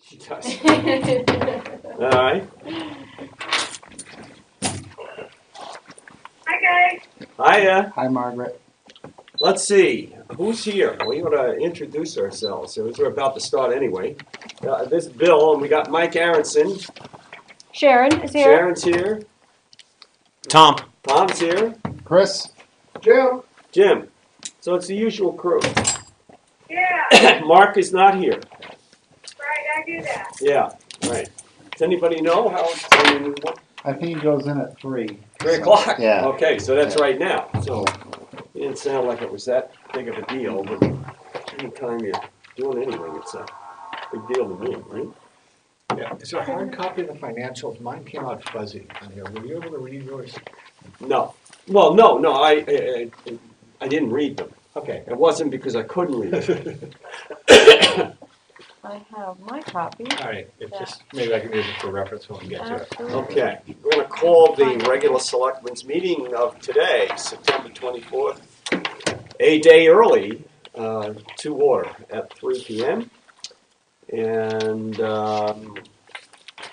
She does. All right. Hi, guys. Hiya. Hi, Margaret. Let's see. Who's here? We ought to introduce ourselves. We're about to start anyway. This is Bill, and we got Mike Aronson. Sharon is here. Sharon's here. Tom. Tom's here. Chris? Jim? Jim. So it's the usual crew. Yeah, Mark is not here. right, I do that. Yeah, right. Does anybody know how it's I think he goes in at 3. 3 o'clock? Yeah. Okay, so that's Yeah. right now. So it didn't sound like it was that big of a deal, but anytime you're doing anything, it's a big deal to me, right? Yeah, is there a hard copy of the financials? Mine came out fuzzy on here. Were you able to read yours? No. Well, no, I didn't read them. Okay. It wasn't because I couldn't read them. I have my copy. All right, it's just, maybe I can use it for reference when we get to it. Absolutely. Okay, we're going to call the regular selectmen's meeting of today, September 24th, a day early, to order at 3 p.m. And I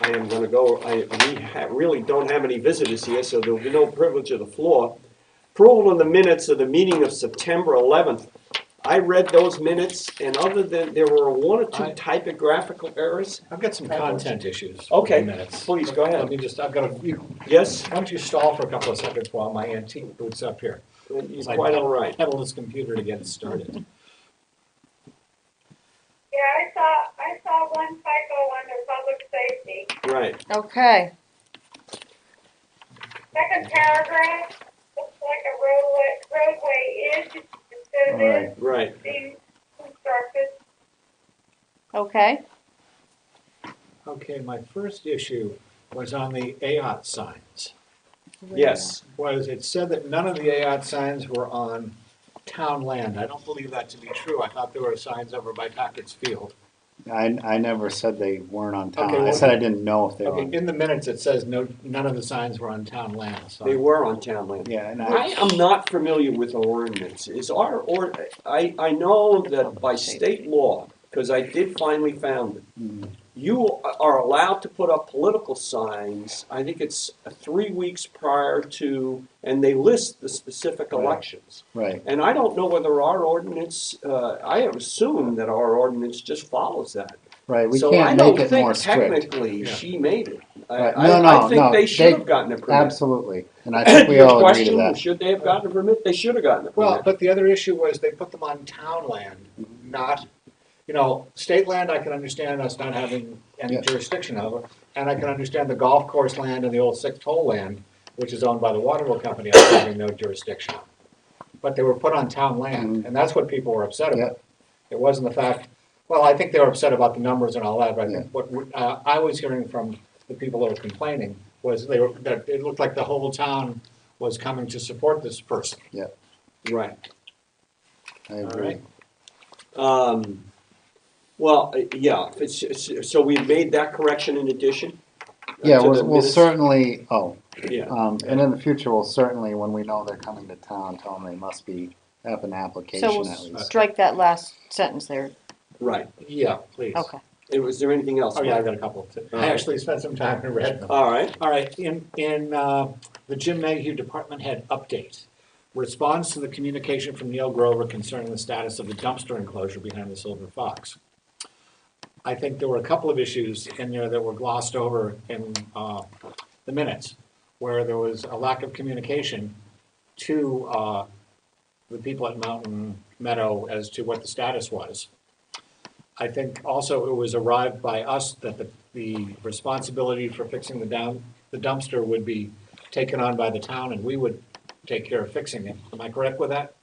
am going to go, we really don't have any visitors here, so there will be no privilege of the floor. Approval of the minutes of the meeting of September 11th. I read those minutes, and other than, there were 1 or 2 typographical errors. I've got some content issues. with Okay, the minutes. please, go ahead. Let me just, I've got a, Yes, why don't you stall for a couple of seconds while my antique boots up here? you're quite all right. Pedal this computer to get it started. Yeah, I saw one typo under public safety. Right, Okay. Second paragraph, looks like a roadway is instead of All right. is right. being constructed. Okay. Okay, my first issue was on the AOT signs. Yes, It said that none of the AOT signs were on town land. I don't believe that to be true. I thought there were signs over by Packett's Field. I never said they weren't on town. Okay, I well- said I didn't know if they were. Okay, in the minutes, it says none of the signs were on town land, so. they were on town land. Yeah, and I am not familiar with our ordinance. I know that by state law, because I did finally found it, Mm, you are allowed to put up political signs, I think it's 3 weeks prior to, and they list the specific Right. elections. right. And I don't know whether our ordinance, I assume that our ordinance just follows that. Right. We So can't I make don't it think more strict. technically Yeah. she made it. Right. I think No, they should they- have gotten a permit. Absolutely. And I think we Your all agree to question, that. should they have gotten a permit? They should have gotten a Well, permit. but the other issue was they put them on town land, not, state land I can understand us not having any Yeah. jurisdiction over. And I can understand the golf course land and the old sixth hole land, which is owned by the Waterville Company, us having no jurisdiction. But they were put on town land, and that's what people were upset about. It wasn't the fact, well, I think they were upset about the numbers and all that, but I think what I was hearing from the people that were complaining was that it looked like the whole town was coming to support this person. Right. I agree. Well, yeah, so we made that correction in addition? Yeah, to the we'll minutes? certainly, Yeah, and in the future, we'll certainly, when we know they're coming to town, tell them they must have an application So at we'll least. strike that last sentence there. right. Yeah, please. Okay. Was there anything else? Oh, yeah, I Mike? got a couple. All I right. actually spent some time and read them. All right, All right, in the Jim Mayhew Department Head update, response to the communication from Neil Grover concerning the status of the dumpster enclosure behind the Silver Fox. I think there were a couple of issues in there that were glossed over in the minutes, where there was a lack of communication to the people at Mountain Meadow as to what the status was. I think also it was arrived by us that the responsibility for fixing the dumpster would be taken on by the town and we would take care of fixing it. Am I correct with that?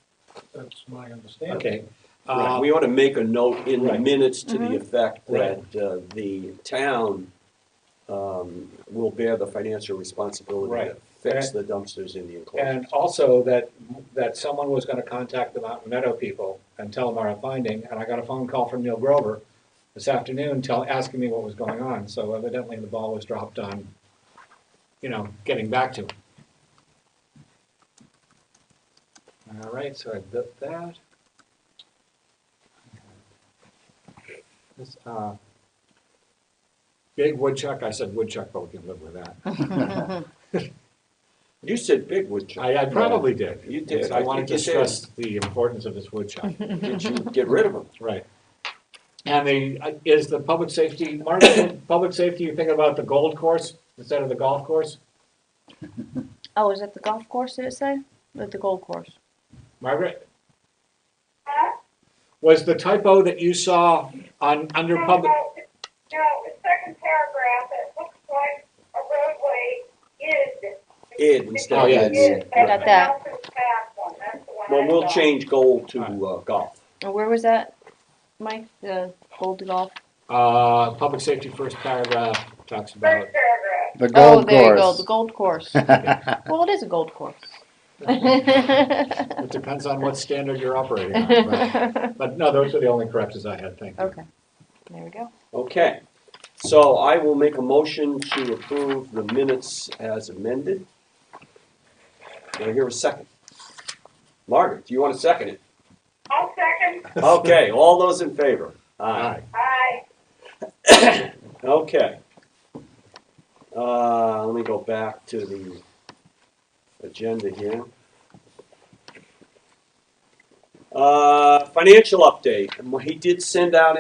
That's my understanding. Okay. right. We ought to make a note in the Right. minutes to the effect Right. that the town will bear the financial responsibility Right. to fix the dumpsters in the enclosure. And also that someone was gonna contact the Mountain Meadow people and tell them our finding, and I got a phone call from Neil Grover this afternoon asking me what was going on, so evidently the ball was dropped on, getting back to him. All right, so I built that. This, Big woodchuck, I said woodchuck, but we can live with that. You said big woodchuck. I probably did. You did. I wanted think to you did. stress the importance of this woodchuck. Did you get rid of them? Right. And is the public safety, Margaret, public safety, you thinking about the gold course instead of the golf course? Oh, is it the golf course, did it say? Or the golf course? Margaret, Huh? was the typo that you saw under No, public? no, the second paragraph, it looks like a roadway is. Id instead Oh, of yeah. ed. Is, I got that. Nelson's path one, that's the one Well, I we'll saw. change gold to golf. And where was that, Mike? The gold golf? Public safety first paragraph talks about, First paragraph. The Oh, gold there you go, the course. gold course. Well, it is a gold course. it depends on what standard you're operating on. But no, those are the only corrections I had, thank you. Okay, there we go. Okay. So I will make a motion to approve the minutes as amended. Do I hear a second? Margaret, do you want to second it? I'll second. Okay, all those in favor? Aye. Aye. Okay. Let me go back to the agenda here. Financial update. He did send out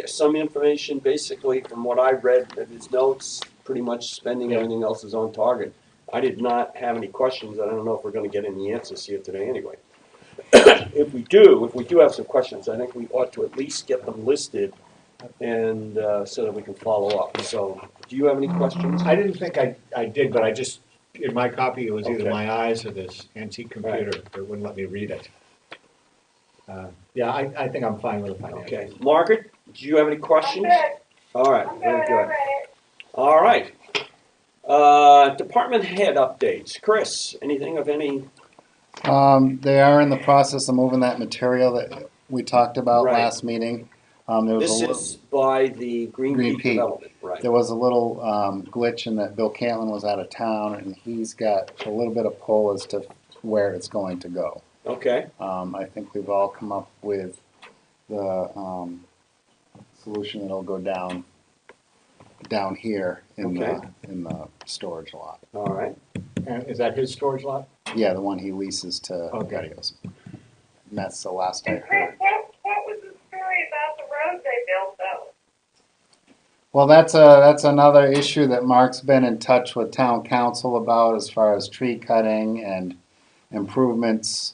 some information, basically, from what I read in his notes, pretty much spending everything else is on target. I did not have any questions. I don't know if we're going to get any answers here today anyway. If we do have some questions, I think we ought to at least get them listed and so that we can follow up. So, do you have any questions? I didn't think I did, but I just, in my copy, it was either Okay. my eyes or this antique computer that wouldn't let me read it. Yeah, I think I'm fine with the financials. Okay. Margaret, do you have any I'm questions? good, All right, I'm very good, I good. read it. All right. Department head updates. Chris, anything of any? They are in the process of moving that material that we talked about Right. last meeting. There was This a little, is by the Green Green Peak Peak. Development, right? there was a little glitch in that Bill Cantlin was out of town, and he's got a little bit of pull as to where it's going to go. Okay, I think we've all come up with the solution that'll go down here in the storage lot. all right. And is that his storage lot? Yeah, the one he leases to Okay. Gadios. And that's the last I And Chris, heard. what was the story about the road they built though? Well, that's another issue that Mark's been in touch with town council about as far as tree cutting and improvements.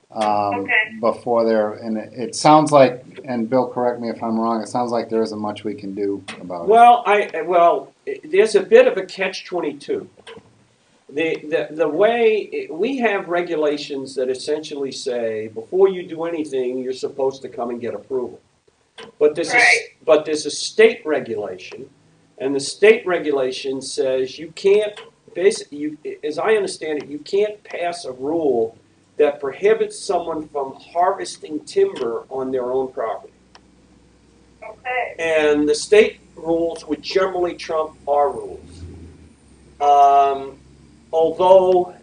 Okay. Before there, and it sounds like, and Bill, correct me if I'm wrong, it sounds like there isn't much we can do about it. Well, there's a bit of a catch-22. The way we have regulations that essentially say before you do anything, you're supposed to come and get approval. But there's a state regulation, and the state regulation says you can't as I understand it, you can't pass a rule that prohibits someone from harvesting timber on their own property. Okay. And the state rules would generally trump our rules. Although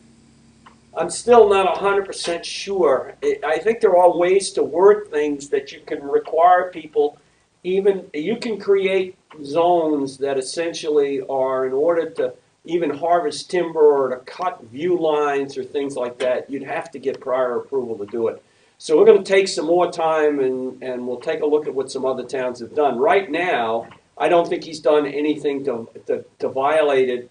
I'm still not 100% sure. I think there are ways to word things that you can require people, even you can create zones that essentially are in order to even harvest timber or to cut view lines or things like that, you'd have to get prior approval to do it. So we're going to take some more time and we'll take a look at what some other towns have done. Right now, I don't think he's done anything to violate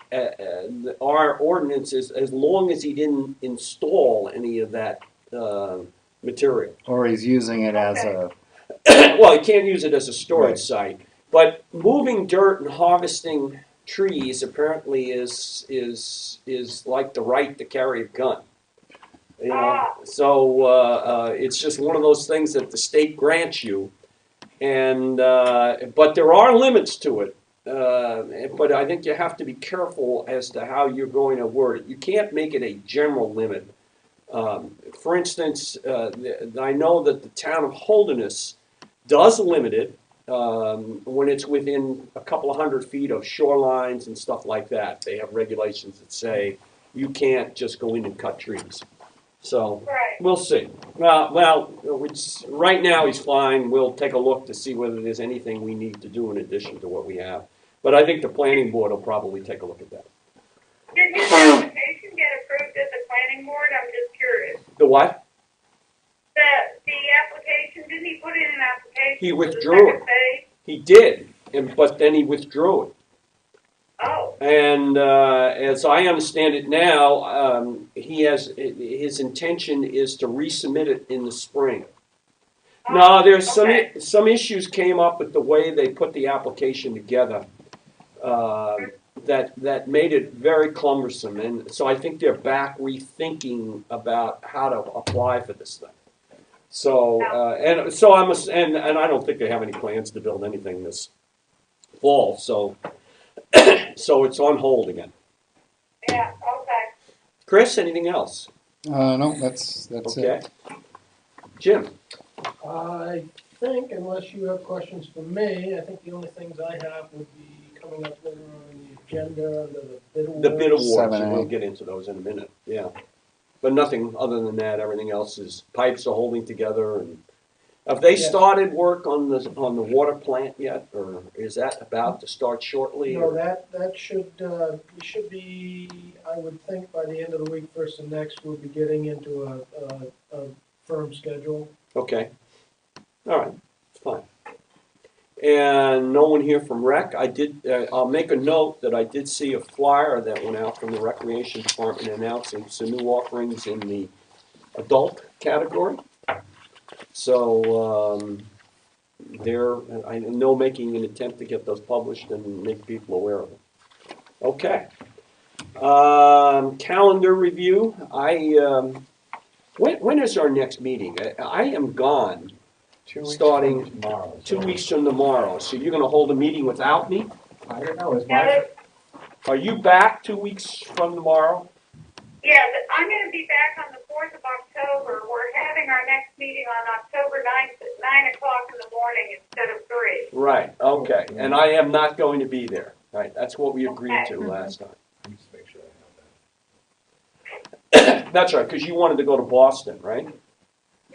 our ordinances as long as he didn't install any of that material. Or he's using it as a, Well, he can't use it as a storage site, but moving dirt and harvesting trees apparently is like the right to carry a gun. You know, so it's just one of those things that the state grants you, and but there are limits to it. But I think you have to be careful as to how you're going to word it. You can't make it a general limit. For instance, I know that the town of Holderness does limit it when it's within a couple of 100 feet of shorelines and stuff like that. They have regulations that say you can't just go in and cut trees. So Right. we'll see. Well, right now he's fine. We'll take a look to see whether there's anything we need to do in addition to what we have. But I think the planning board will probably take a look at that. Did his application get approved at the planning board? I'm just curious. The what? The application, didn't he put in an application? He for the withdrew second it. phase? He did, but then he withdrew it. Oh, And as I understand it now, his intention is to resubmit it in the spring. No, there's okay. some issues came up with the way they put the application together that made it very cumbersome, and so I think they're back rethinking about how to apply for this thing. So and I don't think they have any plans to build anything this fall. So so it's on hold again. Yeah, okay. Chris, anything else? No, that's Okay. it. Jim. I think, unless you have questions for me, I think the only things I have would be coming up later on the agenda under the bid awards. The bid awards, 7A. we'll get into those in a minute, yeah. But nothing other than that, everything else is, pipes are holding together, and have they Yeah. started work on the water plant yet, or is that about to start shortly? No, or- that should, we should be, I would think by the end of the week, first and next, we'll be getting into a firm schedule. Okay, all right, fine. And no one here from rec. I'll make a note that I did see a flyer that went out from the recreation department announcing some new offerings in the adult category. So I know making an attempt to get those published and make people aware of them. Okay. Calendar review. When is our next meeting? I am gone 2 weeks starting from tomorrow. 2 weeks from tomorrow. So you're going to hold a meeting without me? I don't know, is Now, my, Are you back 2 weeks from tomorrow? yeah, I'm gonna be back on the 4th of October. We're having our next meeting on October 9th at 9 o'clock in the morning instead of 3. Right, okay. And I am not going to be there. Right, that's what we agreed to last time. let me just make sure I have that. That's right, because you wanted to go to Boston, right?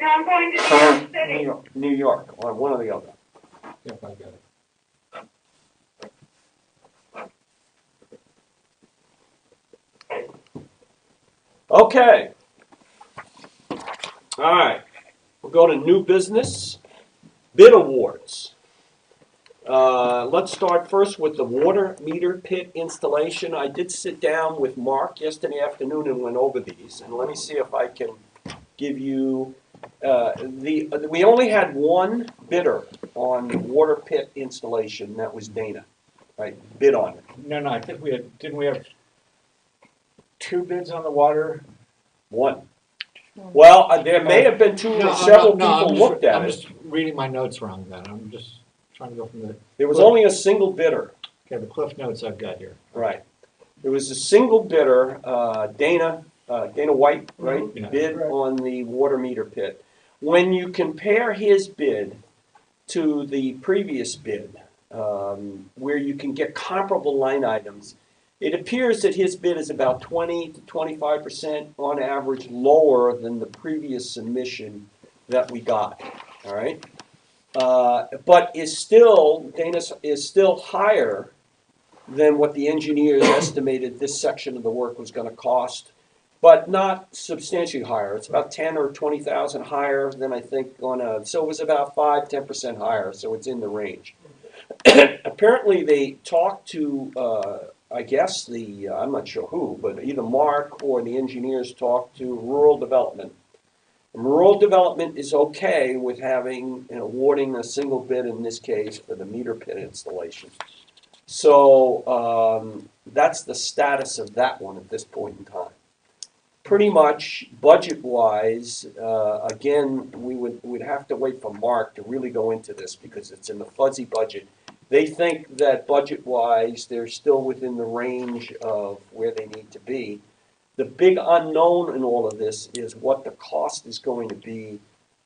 No, I'm going to New York City. New York, or one or the other. Yep, I got it. Okay. All right, we'll go to new business, bid awards. Let's start first with the water meter pit installation. I did sit down with Mark yesterday afternoon and went over these, and let me see if I can give you, we only had one bidder on water pit installation, that was Dana, right, bid on it. No, I think didn't we have 2 bids on the water? One. Well, there may have been two, No, several no, people looked at I'm it. just reading my notes wrong then, I'm just trying to go from the, There was only a single bidder, okay, the cliff notes I've got here. right. There was a single bidder, Dana White, right, Yeah. bid Right. on the water meter pit. When you compare his bid to the previous bid, where you can get comparable line items, it appears that his bid is about 20 to 25% on average lower than the previous submission that we got, all right? But Dana is still higher than what the engineers estimated this section of the work was gonna cost, but not substantially higher. It's about 10 or 20,000 higher than I think so it was about 5-10% higher, so it's in the range. Apparently they talked to, I guess I'm not sure who, but either Mark or the engineers talked to Rural Development. And Rural Development is okay with awarding a single bid in this case for the meter pit installation. So that's the status of that one at this point in time. Pretty much budget-wise, again, we'd have to wait for Mark to really go into this because it's in the fuzzy budget. They think that budget-wise, they're still within the range of where they need to be. The big unknown in all of this is what the cost is going to be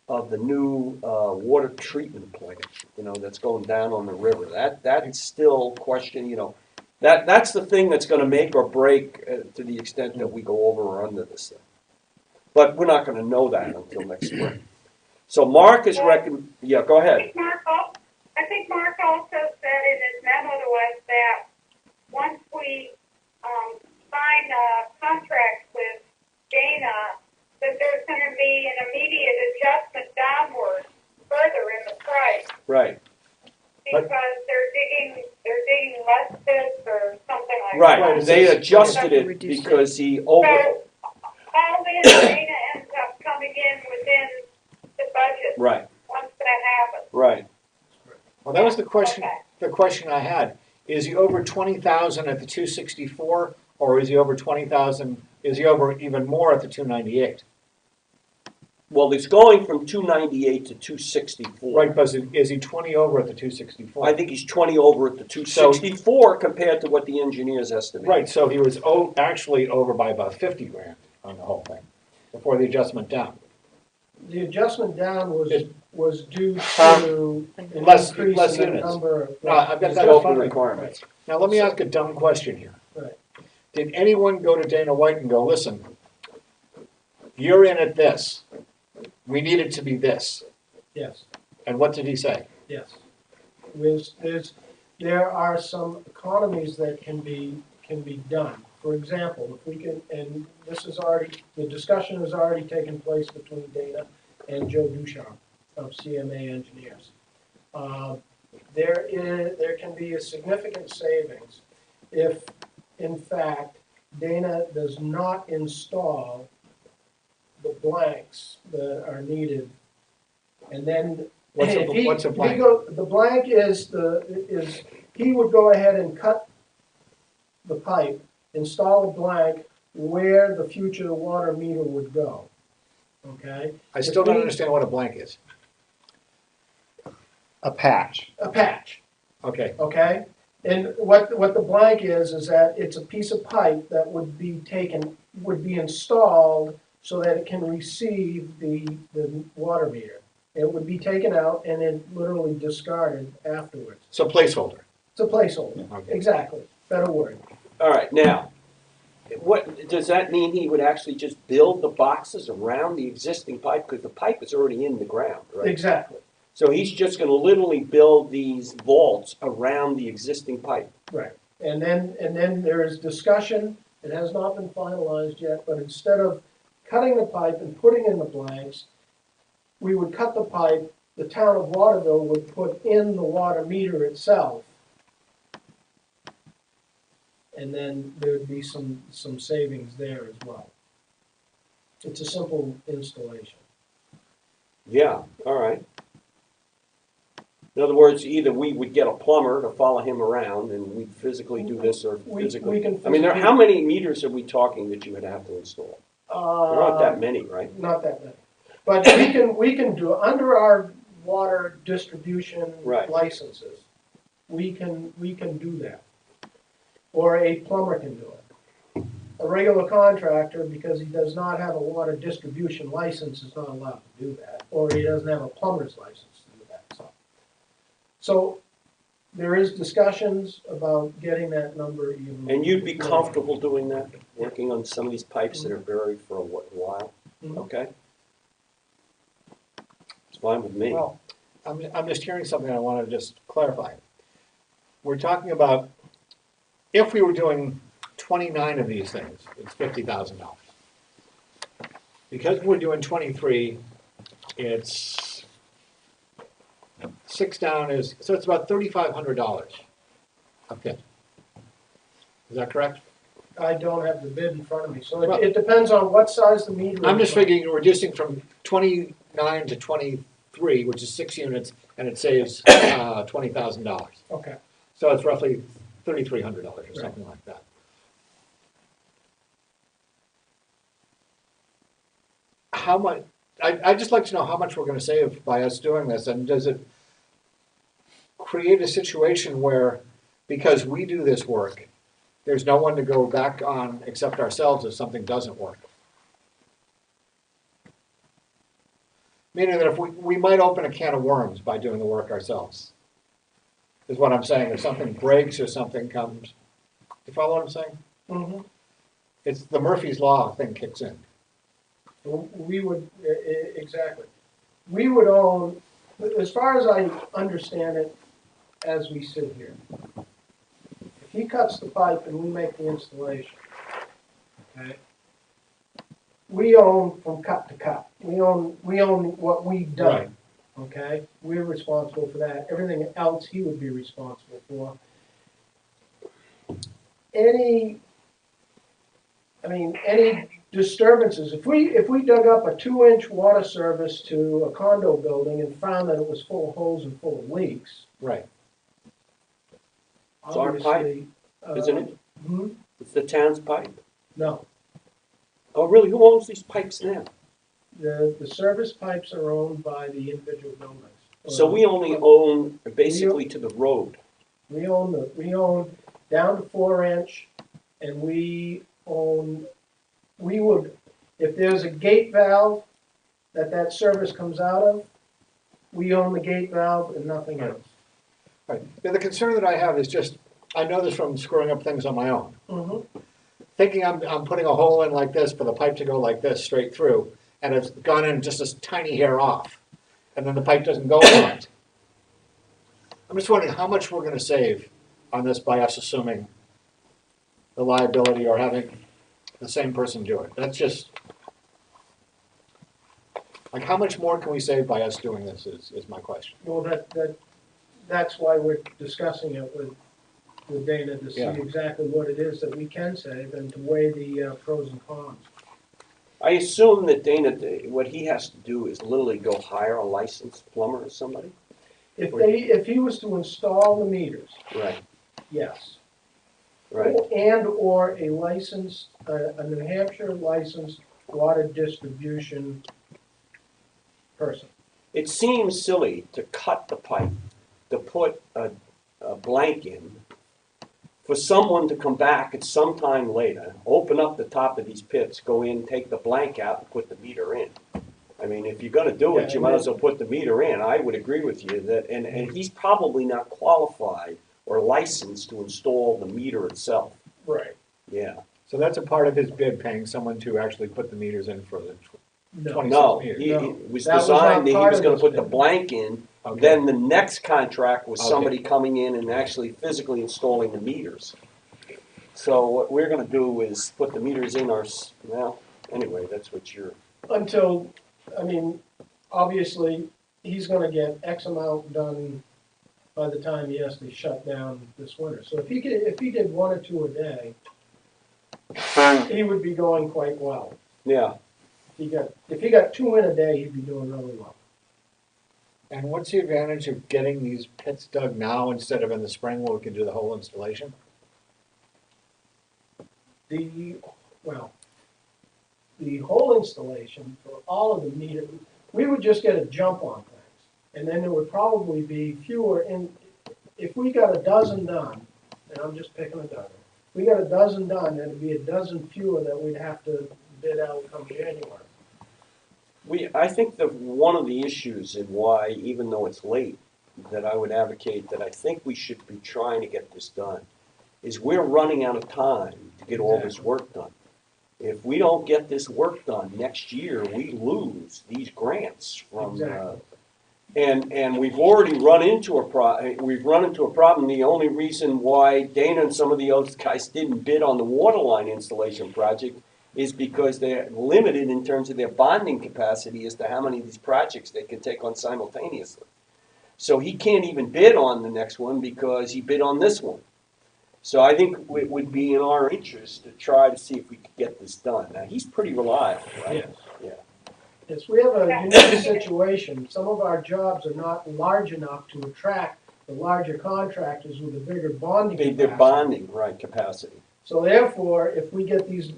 of the new water treatment plant, that's going down on the river. That's still question, that's the thing that's going to make or break to the extent that we go over or under this thing. But we're not going to know that until next spring. So Mark is yeah, go ahead. Is Mark off? I think Mark also said in his memo to us that once we sign a contract with Dana, that there's going to be an immediate adjustment downward further in the price Right. because they're digging less pits or something like Right. that. They adjusted it Reduced it. because he over. So all in, Dana ends up coming in within the budget Right. once that happens. Right. Well, that was the question, Okay. the question I had. Is he over 20,000 at the 264, or is he over 20,000, is he over even more at the 298? Well, he's going from 298 to 264. Right, but is he 20 over at the 264? I think he's 20 over at the 264 compared to what the engineers estimate. Right, so he was actually over by about 50 grand on the whole thing, before the adjustment down. The adjustment down was due Um, to an less increase in the units. number of. No, I've got that Scope in front of of me. requirements. Now, let me ask a dumb question here. Right. Did anyone go to Dana White and go, listen, you're in at this, we need it to be this? Yes, And what did he say? yes. There are some economies that can be done. For example, if we can, and this is already, the discussion has already taken place between Dana and Joe Duchamp of CMA Engineers. There can be a significant savings if, in fact, Dana does not install the blanks that are needed. And then, What's a if he- what's a if he blank? the blank is he would go ahead and cut the pipe, install a blank where the future water meter would go, okay? I still If don't we- understand what a blank is. A patch. A patch, Okay, okay? And what the blank is that it's a piece of pipe that would be installed so that it can receive the water meter. It would be taken out and then literally discarded afterwards. so placeholder. It's a placeholder, Okay. exactly, better word. All right, now, what does that mean? He would actually just build the boxes around the existing pipe because the pipe is already in the ground, right? Exactly, So he's just going to literally build these vaults around the existing pipe. right. And then there is discussion, it has not been finalized yet, but instead of cutting the pipe and putting in the blanks, we would cut the pipe, the town of Waterville would put in the water meter itself. And then there would be some savings there as well. It's a simple installation. Yeah, all right. In other words, either we would get a plumber to follow him around and we'd physically do this or We physically. can I mean, physically- how many meters are we talking that you would have to install? There aren't that many, right? Not that many. But we can do, under our water distribution Right. licenses, we can do that. Or a plumber can do it. A regular contractor, because he does not have a water distribution license, is not allowed to do that. Or he doesn't have a plumber's license to do that, so there is discussions about getting that number even. And you'd be comfortable doing that, working on some of these pipes that are buried for a while? Mhm. Okay? It's fine with me. Well, I'm just hearing something I want to just clarify. We're talking about, if we were doing 29 of these things, it's $50,000. Because we're doing 23, it's 6 down is, so it's about $3,500 a pit. Is that correct? I don't have the bid in front of me, so Well- it depends on what size the meter is. I'm just figuring you're reducing from 29 to 23, which is 6 units, and it saves $20,000. Okay. So it's roughly $3,300 or something like that. How much, I'd just like to know how much we're gonna save by us doing this, and does it create a situation where, because we do this work, there's no one to go back on except ourselves if something doesn't work? Meaning that if we might open a can of worms by doing the work ourselves, is what I'm saying. If something breaks or something comes, do you follow what I'm saying? Mhm. It's the Murphy's Law thing kicks in. We would, exactly. We would own As far as I understand it, as we sit here, if he cuts the pipe and we make the installation, okay, we own from cut to cut. We own what we've Right. done, okay? We're responsible for that. Everything else he would be responsible for. Any disturbances, if we dug up a 2-inch water service to a condo building and found that it was full of holes and full of leaks, Right. It's our pipe, obviously. isn't it? It's the town's pipe. No, Oh, really? Who owns these pipes now? the service pipes are owned by the individual buildings. So we only own basically to the road. We own down to 4-inch, and we would, if there's a gate valve that service comes out of, we own the gate valve and nothing Right. else. Right. Yeah, the concern that I have is just, I know this from screwing up things on my own. Mm-hmm. Thinking I'm putting a hole in like this for the pipe to go like this straight through, and it's gone in just a tiny hair off, and then the pipe doesn't go right. I'm just wondering how much we're gonna save on this by us assuming the liability or having the same person do it. That's just, like, how much more can we save by us doing this is my question. Well, that's why we're discussing it with Dana, to see Yeah. exactly what it is that we can save and to weigh the pros and cons. I assume that Dana, what he has to do is literally go hire a licensed plumber or somebody? If he was to install the meters, Right, yes. right. And/or a licensed, a New Hampshire licensed water distribution person. It seems silly to cut the pipe, to put a blank in, for someone to come back at some time later, open up the top of these pits, go in, take the blank out, and put the meter in. I mean, if you're gonna do it, Yeah, you might as well put the meter in. I would agree with you that, and he's probably not qualified or licensed to install the meter itself. Right. Yeah. So that's a part of his bid, paying someone to actually put the meters in for the No. 26 No, meters. he No. it was That was designed not that he part was of gonna this put the bid. blank in. Okay. Then the next contract was Okay. somebody coming in and actually physically installing the meters. So what we're gonna do is put the meters in well, anyway, that's what you're, Until, obviously, he's gonna get X amount done by the time he has to shut down this winter. So if he did 1 or 2 a day, he would be going quite well. yeah. If he got 2 in a day, he'd be doing really well. And what's the advantage of getting these pits dug now instead of in the spring where we can do the whole installation? The whole installation for all of the meter, we would just get a jump on things. And then there would probably be fewer if we got a dozen done, and I'm just picking a dozen, if we got a dozen done, then it'd be a dozen fewer that we'd have to bid out come January. I think that one of the issues and why, even though it's late, that I would advocate that I think we should be trying to get this done, is we're running out of time to get all this work done. If we don't get this work done next year, we lose these grants from, Exactly. and we've already run into a problem. The only reason why Dana and some of the other guys didn't bid on the water line installation project is because they're limited in terms of their bonding capacity as to how many of these projects they can take on simultaneously. So he can't even bid on the next one because he bid on this one. So I think it would be in our interest to try to see if we could get this done. Now, he's pretty reliable, right? Yes. Yes, we have a unique situation. Some of our jobs are not large enough to attract the larger contractors with a bigger bonding capacity. They're bonding, right, capacity. So therefore, if we get these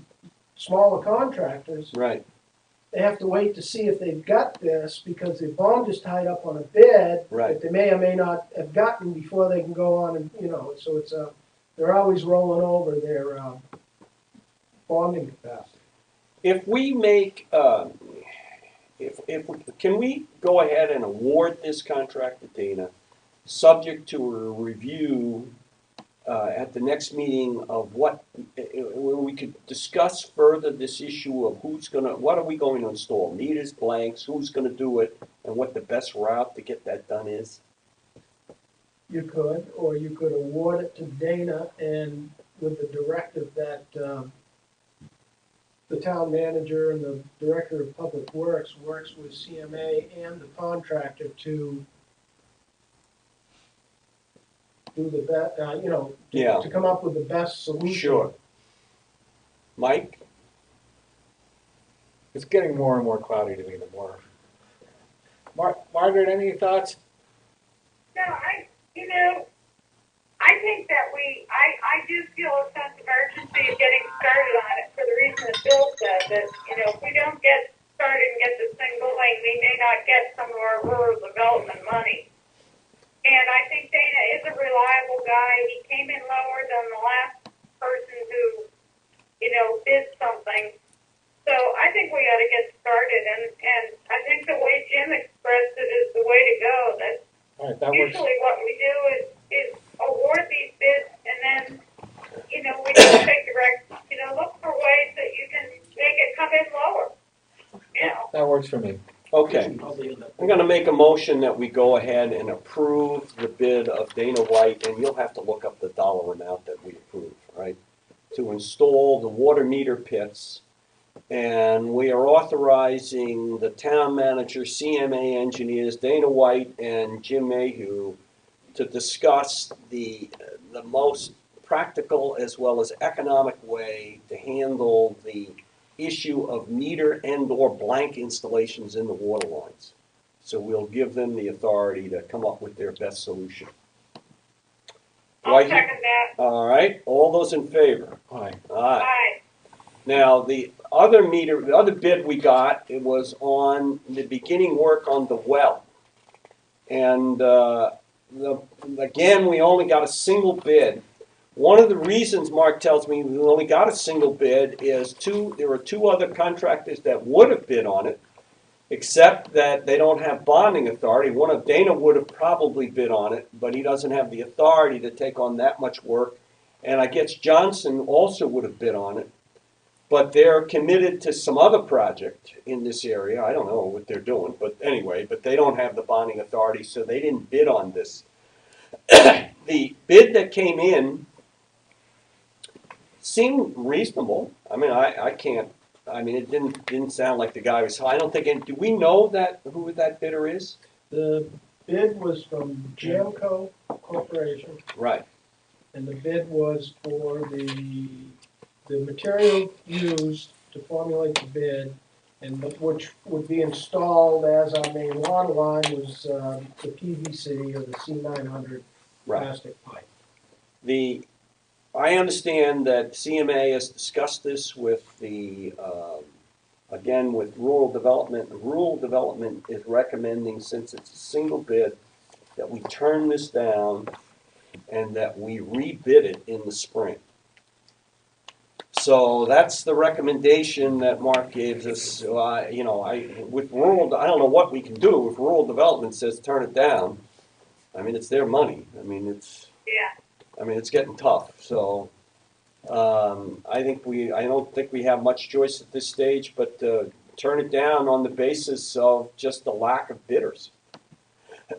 smaller contractors, Right, they have to wait to see if they've got this because their bond is tied up on a bid right. that they may or may not have gotten before they can go on and, so it's they're always rolling over their bonding capacity. If we make, can we go ahead and award this contract to Dana, subject to a review at the next meeting of where we could discuss further this issue of what are we going to install, meters, blanks, who's going to do it, and what the best route to get that done is? You could, or you could award it to Dana and with the directive that, the town manager and the director of public works works with CMA and the contractor to do the best, Yeah. to come up with the best solution. Sure. Mike? It's getting more and more cloudy to me the more. Margaret, any thoughts? No, I think that I do feel a sense of urgency of getting started on it for the reason that Bill said, that, if we don't get started and get this thing going, we may not get some of our rural development money. And I think Dana is a reliable guy. He came in lower than the last person who, did something. So I think we ought to get started, and I think the way Jim expressed it is the way to go. That All right, that works. usually what we do is award these bids, and then, we just take direct, look for ways that you can make it come in lower. That works for me. Okay. I'm going to make a motion that we go ahead and approve the bid of Dana White, and you'll have to look up the dollar amount that we approve, right? To install the water meter pits. And we are authorizing the town manager, CMA engineers, Dana White and Jim Mayhew, to discuss the most practical as well as economic way to handle the issue of meter and/or blank installations in the water lines. So we'll give them the authority to come up with their best solution. I'll second that. All right, all those in favor? Aye. Aye. Aye. The other bid we got, it was on the beginning work on the well. And again, we only got a single bid. One of the reasons Mark tells me we only got a single bid is there were two other contractors that would have bid on it, except that they don't have bonding authority. One of Dana would have probably bid on it, but he doesn't have the authority to take on that much work. And I guess Johnson also would have bid on it. But they're committed to some other project in this area. I don't know what they're doing, but anyway, but they don't have the bonding authority, so they didn't bid on this. The bid that came in seemed reasonable. I mean, it didn't sound like the guy was high. I don't think, do we know who that bidder is? The bid was from Jamco Corporation, Right. and the bid was for the material used to formulate the bid, and which would be installed as our main water line was the PVC or the C900 Right. plastic pipe. I understand that CMA has discussed this with with rural development. Rural development is recommending, since it's a single bid, that we turn this down and that we rebid it in the spring. So that's the recommendation that Mark gave us. With rural, I don't know what we can do. If rural development says turn it down, I mean, it's their money. I mean, it's getting tough. So I don't think we have much choice at this stage, but turn it down on the basis of just the lack of bidders.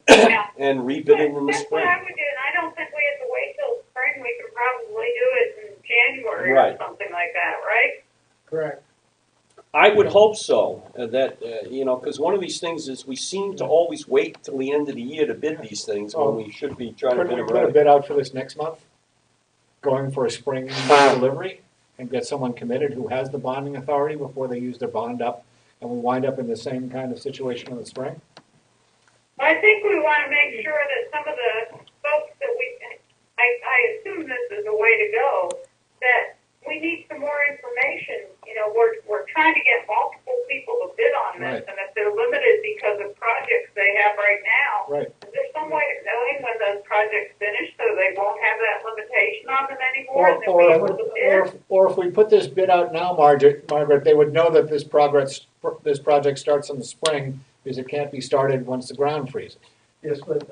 Yeah. And rebid it in the That's spring. what I would do, and I don't think we have to wait till spring. We could probably do it in January Right. or something like that, right? Correct. I would hope so, because one of these things is we seem to always wait till the end of the year to bid these things when we should be trying to Couldn't bid we them put a right. bid out for this next month? Going for a spring delivery and get someone committed who has the bonding authority before they use their bond up, and we wind up in the same kind of situation in the spring? I think we want to make sure that some of the folks that I assume this is the way to go, that we need some more information. We're trying to get multiple people to bid on this, Right. and if they're limited because of projects they have right now, Right. is there some way of knowing when those projects finish so they won't have that limitation on them anymore and they'll be able to bid? Or if we put this bid out now, Margaret, they would know that this project starts in the spring because it can't be started once the ground freezes. Yes, but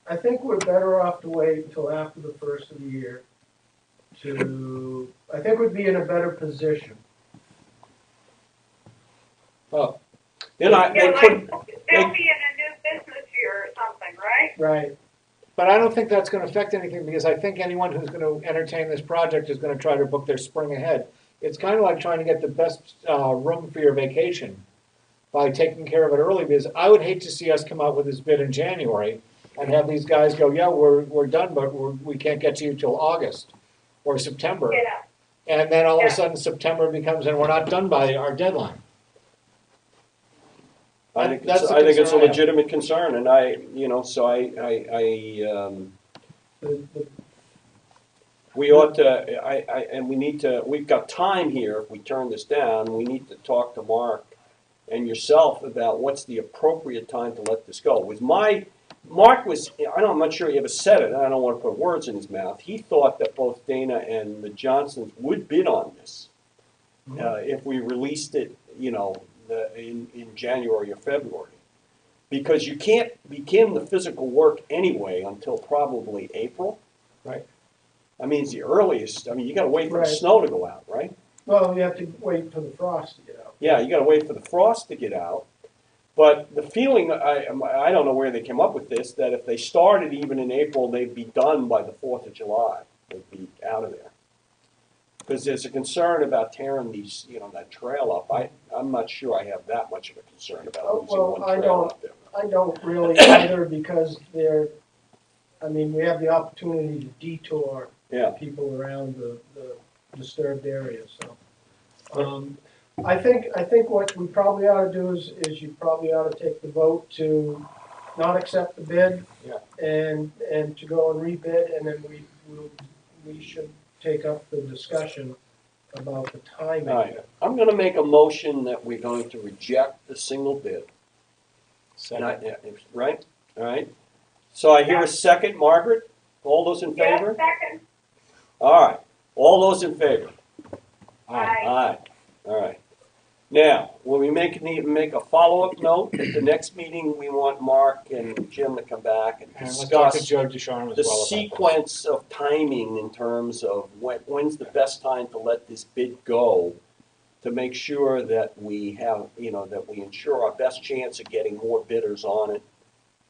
I think we're better off to wait until after the first of the year I think we'd be in a better position. Well, They're not, Yeah, they like, couldn't, they'll be in a new business year or something, right? Right. But I don't think that's gonna affect anything, because I think anyone who's gonna entertain this project is gonna try to book their spring ahead. It's kinda like trying to get the best, room for your vacation by taking care of it early, because I would hate to see us come out with this bid in January and have these guys go, yeah, we're done, but we can't get to you till August or September. Yeah, And then all of Yeah. a sudden September becomes, and we're not done by our deadline. I think That's it's, the I think it's a concern I have. legitimate concern, and so The we ought to, and we need to, we've got time here, if we turn this down, we need to talk to Mark and yourself about what's the appropriate time to let this go. Mark was, I'm not sure he ever said it, and I don't want to put words in his mouth, he thought that both Dana and the Johnsons would bid on this, if we released it, in January or February. Because you can't begin the physical work anyway until probably April. Right. I mean, it's the earliest, you gotta wait for the Right. snow to go out, right? Well, you have to wait for the frost to get out. Yeah, you gotta wait for the frost to get out. But the feeling, I don't know where they came up with this, that if they started even in April, they'd be done by the 4th of July. They'd be out of there. Because there's a concern about tearing these, that trail up. I'm not sure I have that much of a concern about Oh, losing well, one I trail don't. up there. I don't really either, because we have the opportunity to detour Yeah, people around the disturbed area, so. I think what we probably ought to do is you probably ought to take the vote to not accept the bid. Yeah. And to go and rebid, and then we should take up the discussion about the timing. all right. I'm gonna make a motion that we're going to reject the single bid. Right? All right. So I hear a second, Margaret? All those in yeah, favor? second, All right. All those in favor? aye. Aye. All right. Now, when we need to make a follow-up note, at the next meeting, we want Mark and Jim to come back and And let's talk to discuss Joe Ducharme as the well about that. sequence of timing in terms of when's the best time to let this bid go, to make sure that we have, that we ensure our best chance of getting more bidders on it.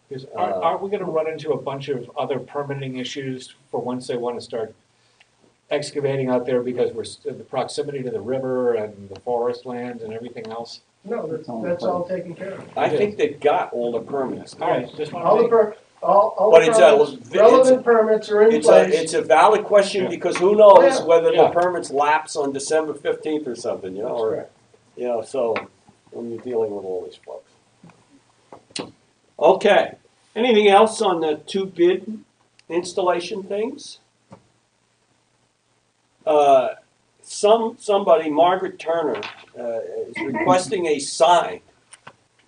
Because aren't we gonna run into a bunch of other permitting issues for once they wanna start excavating out there, because we're in the proximity to the river and the forest land and everything else? No, that's all taken care of. I think they've got all the permits. All right, just All the wanna all But the it's permits, relevant permits are in It's place. a valid question, Yeah. because who knows Yeah. whether the Yeah. permits lapse on December 15th or something, That's or, correct. so when you're dealing with all these folks. Okay, anything else on the two bid installation things? Somebody, Margaret Turner, is requesting a sign.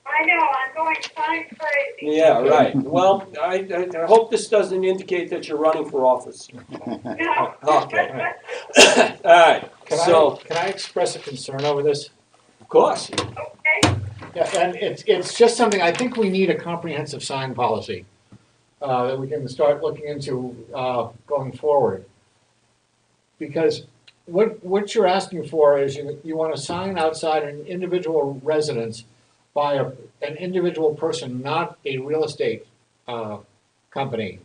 I know, I'm going sign crazy. Yeah, right. Well, I hope this doesn't indicate that you're running for office. No. Okay. All right, so, can I express a concern over this? of course, Okay, Yeah, and it's just something, I think we need a comprehensive sign policy, that we can start looking into, going forward. Because what you're asking for is you want a sign outside an individual residence by an individual person, not a real estate, company,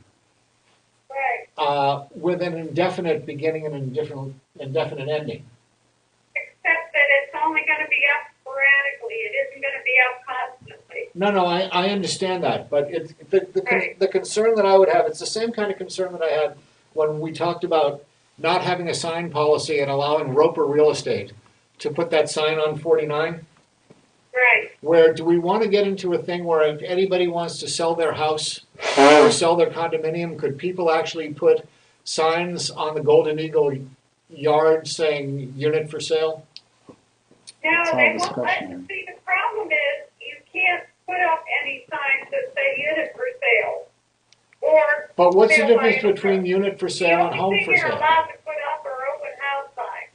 right, with an indefinite beginning and an indefinite ending. except that it's only gonna be up sporadically, it isn't gonna be up constantly. No, I understand that, but it's, Right. the concern that I would have, it's the same kind of concern that I had when we talked about not having a sign policy and allowing Roper Real Estate to put that sign on 49. Right, Where do we want to get into a thing where if anybody wants to sell their house or sell their condominium, could people actually put signs on the Golden Eagle yard saying unit for sale? no, It's all they won't let, discretionary. see, the problem is, you can't put up any signs that say unit for sale, or. But what's the sale by difference between unit for sale and home for The only thing you're sale? allowed to put up are open house signs.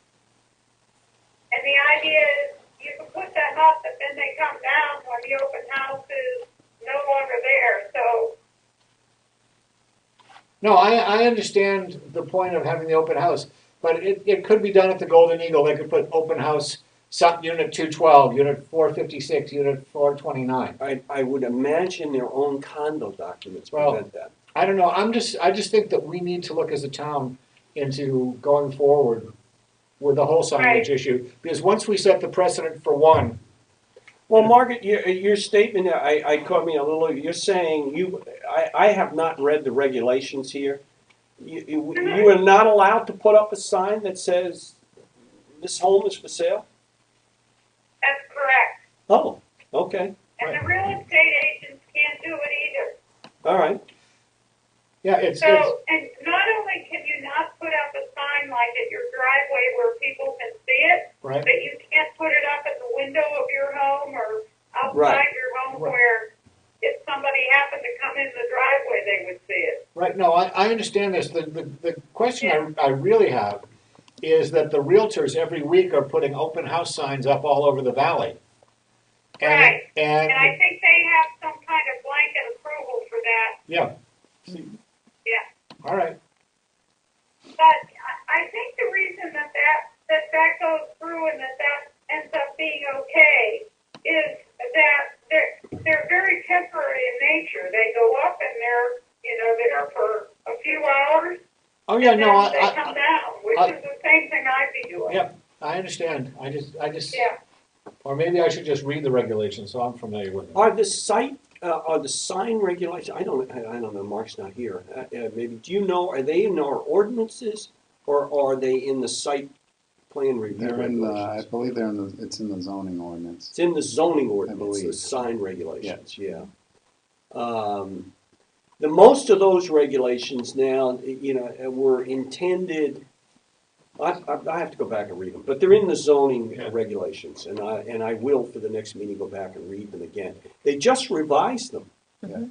And the idea is, you can put them up, but then they come down when the open house is no longer there, so, No, I understand the point of having the open house, but it could be done at the Golden Eagle. They could put open house Unit 212, Unit 456, Unit 429. I would imagine their own condo documents Well, prevent that. I don't know, I just think that we need to look as a town into going forward with the whole signage Right. issue, because once we set the precedent for one, Well, Margaret, your statement, there, I caught me a little, you're saying I have not read the regulations here. You are not allowed to put up a sign that says, this home is for sale? That's correct. Oh, okay, And the real estate agents can't do it either. all right. yeah, it's, So, and not only can you not put up a sign like at your driveway where people can see it, right, but you can't put it up at the window of your home or outside Right. your home Right. where if somebody happened to come in the driveway, they would see it. right, no, I understand this, the question I really have is that the realtors every week are putting open house signs up all over the valley. And, Right. and, And I think they have some kind of blanket approval for that. yeah, Yeah. all right, But I think the reason that goes through and that ends up being okay is that they're very temporary in nature. They go up and they're there for a few hours. oh yeah, And no, then they come down, which is the same thing I'd be doing. yeah, I understand, I just, Yeah. or maybe I should just read the regulations, so I'm familiar with them. Are the sign regulations, I don't know, Mark's not here, maybe, do you know, are they in our ordinances, or are they in the site plan review They're in the, I regulations? believe it's in the zoning ordinance. It's in the zoning ordinance, the believe. sign regulations, yeah. The most of those regulations now, were intended, I have to go back and read them, but they're in the zoning Yeah. regulations, and I will for the next meeting go back and read them again. They just revised them. Yeah.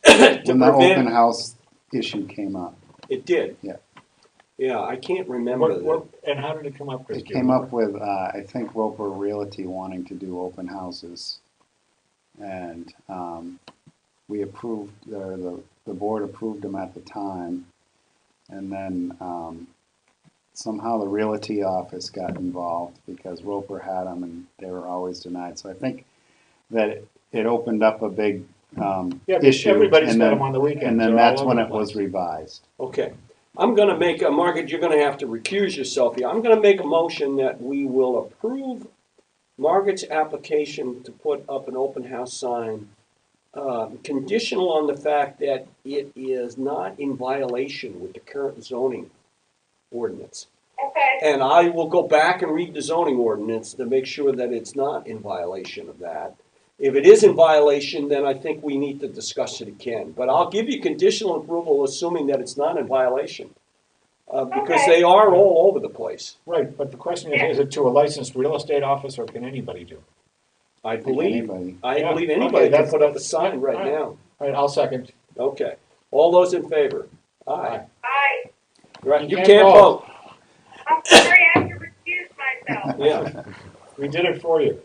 To When the open prevent, house issue came up, it did. Yeah. Yeah, I can't remember that. And how did it come up, Chris? it came up with, I think Roper Realty wanting to do open houses. And, we approved, the board approved them at the time. And then, somehow the realty office got involved because Roper had them and they were always denied. So I think that it opened up a big, Yeah, because issue. everybody's and got then- them on the weekends. And then They're all that's over when the it was place. revised. Okay. I'm gonna make, Margaret, you're gonna have to recuse yourself here. I'm gonna make a motion that we will approve Margaret's application to put up an open house sign, conditional on the fact that it is not in violation with the current zoning ordinance. Okay. And I will go back and read the zoning ordinance to make sure that it's not in violation of that. If it is in violation, then I think we need to discuss it again. But I'll give you conditional approval, assuming that it's not in violation. Because Okay. they are all over the place. Right, but the question is it to a licensed real estate office or can anybody do it? I think believe, anybody. I Yeah. believe Okay, anybody can that's- put up a that's- sign yeah, right all right. now. All right, I'll second. Okay. All those in favor? Aye. I, Right, you can't can't vote. vote. I'm sorry I have to recuse myself. Yeah. We did it for you.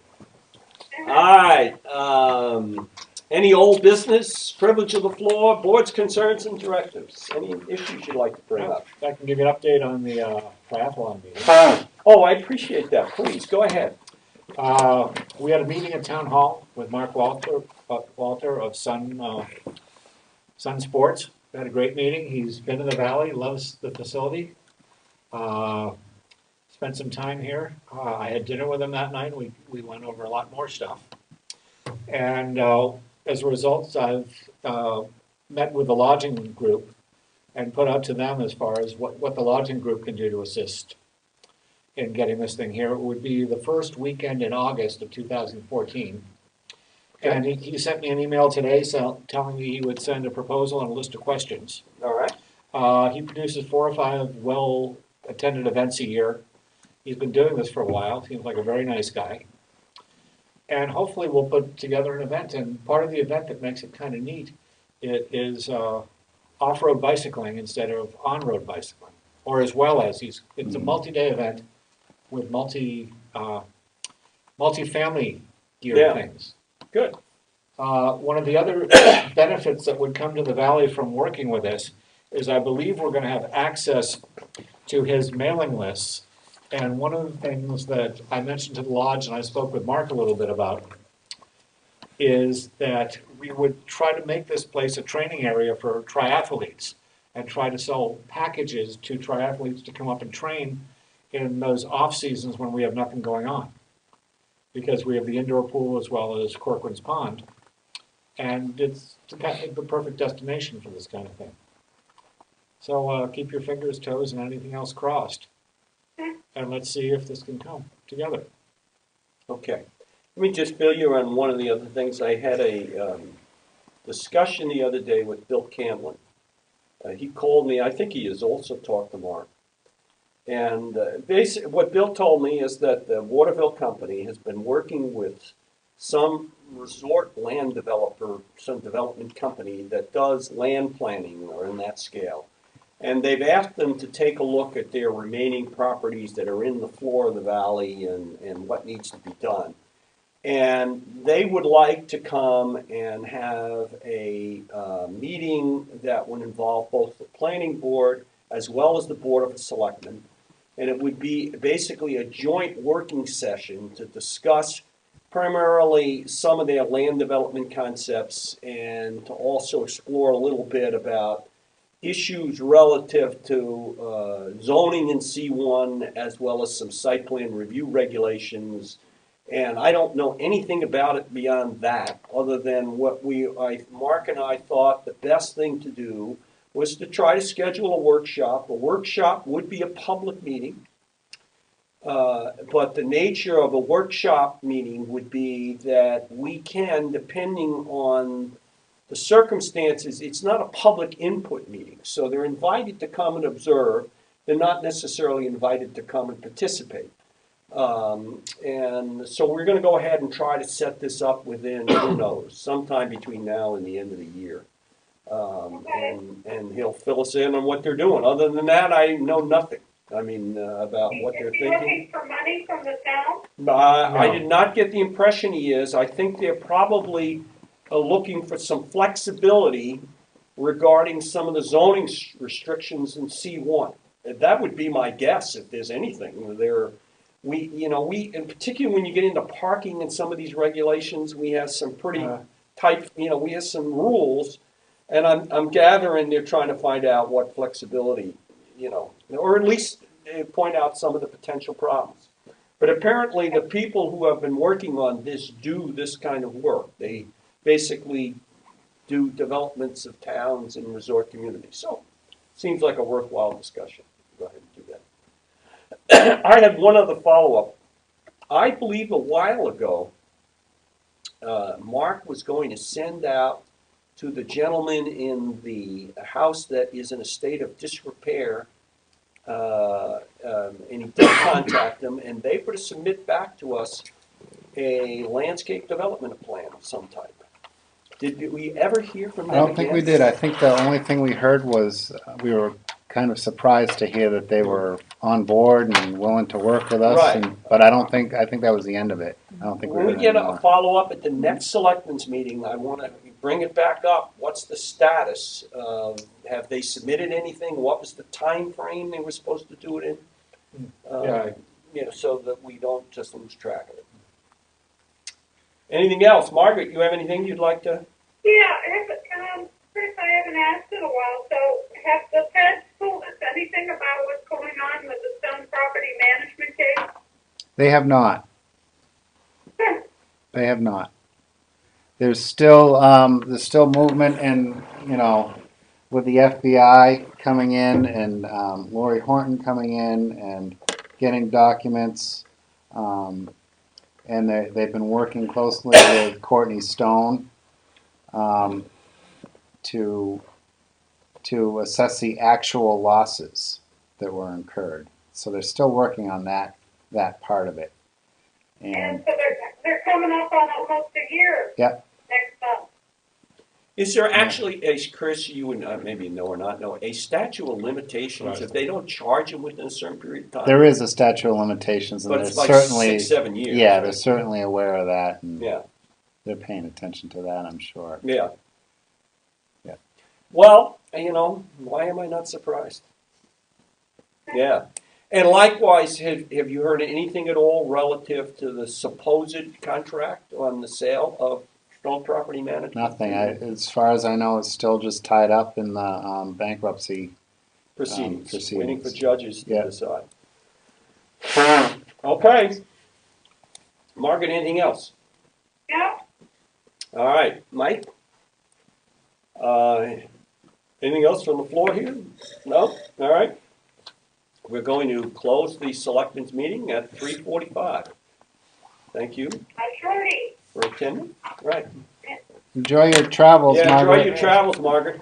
All right, any old business, privilege of the floor, boards, concerns, and directives? Any issues you'd like to bring up? I can give you an update on the triathlon meeting. Oh, I appreciate that, please, go ahead. We had a meeting at Town Hall with Mark Walter of Sun Sports. We had a great meeting. He's been in the valley, loves the facility. Spent some time here. I had dinner with him that night. We went over a lot more stuff. And as a result, I've met with the lodging group and put out to them as far as what the lodging group can do to assist in getting this thing here. It would be the first weekend in August of 2014. And he sent me an email today telling me he would send a proposal and a list of questions. All right, He produces 4 or 5 well-attended events a year. He's been doing this for a while. Seems like a very nice guy. And hopefully we'll put together an event. And part of the event that makes it kind of neat, it is off-road bicycling instead of on-road bicycling. Or as well as, it's a multi-day event with multi-family gear Yeah. things. good. One of the other benefits that would come to the valley from working with this is I believe we're going to have access to his mailing lists And one of the things that I mentioned to the lodge, and I spoke with Mark a little bit about, is that we would try to make this place a training area for triathletes and try to sell packages to triathletes to come up and train in those off seasons when we have nothing going on. Because we have the indoor pool as well as Corcoran's Pond. And it's the perfect destination for this kind of thing. So keep your fingers, toes, and anything else crossed. And let's see if this can come together. Okay. Let me just fill you on one of the other things. I had a discussion the other day with Bill Camlin. He called me. I think he has also talked to Mark. And what Bill told me is that the Waterville Company has been working with some resort land developer, some development company that does land planning or in that scale. And they've asked them to take a look at their remaining properties that are in the floor of the valley and what needs to be done. And they would like to come and have a meeting that would involve both the planning board as well as the Board of Selectmen. And it would be basically a joint working session to discuss primarily some of their land development concepts and to also explore a little bit about issues relative to zoning in C1 as well as some site plan review regulations. And I don't know anything about it beyond that, other than what Mark and I thought the best thing to do was to try to schedule a workshop. A workshop would be a public meeting, but the nature of a workshop meeting would be that we can, depending on the circumstances, it's not a public input meeting. So they're invited to come and observe. They're not necessarily invited to come and participate. And so we're going to go ahead and try to set this up within, who knows, sometime between now and the end of the year. And he'll fill us in on what they're doing. Other than that, I know nothing. I mean, about what they're thinking. Looking for money from the town? I did not get the impression he is. I think they're probably looking for some flexibility regarding some of the zoning restrictions in C1. That would be my guess, if there's anything. And particularly when you get into parking and some of these regulations, we have some pretty tight, we have some rules. And I'm gathering they're trying to find out what flexibility, or at least point out some of the potential problems. But apparently the people who have been working on this do this kind of work. They basically do developments of towns and resort communities. So it seems like a worthwhile discussion. Go ahead and do that. I had one other follow-up. I believe a while ago, Mark was going to send out to the gentleman in the house that is in a state of disrepair, and he did contact them, and they were to submit back to us a landscape development plan of some type. Did we ever hear from them I don't think we again? did. I think the only thing we heard was we were kind of surprised to hear that they were on board and willing to work with us. Right. But I think that was the end of it. I don't think we When we heard get a anymore. follow-up at the next selectmen's meeting, I want to bring it back up. What's the status? Have they submitted anything? What was the time frame they were supposed to do it in? So that we don't just lose track of it. Anything else? Margaret, you have anything you'd like to? Yeah, Chris, I haven't asked in a while, so have the feds told us anything about what's going on with the Stone Property Management case? They have not. They have not. There's still movement, and with the FBI coming in and Lori Horton coming in and getting documents, and they've been working closely with Courtney Stone to assess the actual losses that were incurred. So they're still working on that part of it. And so they're coming up on almost a year. Yep. Next month. Is there actually, Chris, you would maybe know or not know, a statute of limitations if they don't charge them within a certain period of time? There is a statute of limitations, and But they're it's like certainly 6-7 years. Yeah, right? they're certainly aware of that, and Yeah. they're paying attention to that, I'm sure. Yeah. Yeah. Well, why am I not surprised? Yeah. And likewise, have you heard anything at all relative to the supposed contract on the sale of Stone Property Management? Nothing. As far as I know, it's still just tied up in the bankruptcy. Proceedings, Proceedings. waiting for judges to Yeah. decide. Okay. Margaret, anything else? No, All right, Mike? Anything else from the floor here? No? All right. We're going to close the selectmen's meeting at 3:45. Thank you I sure do. for attending. Right. Enjoy your travels, Yeah, enjoy Margaret. your travels, Margaret.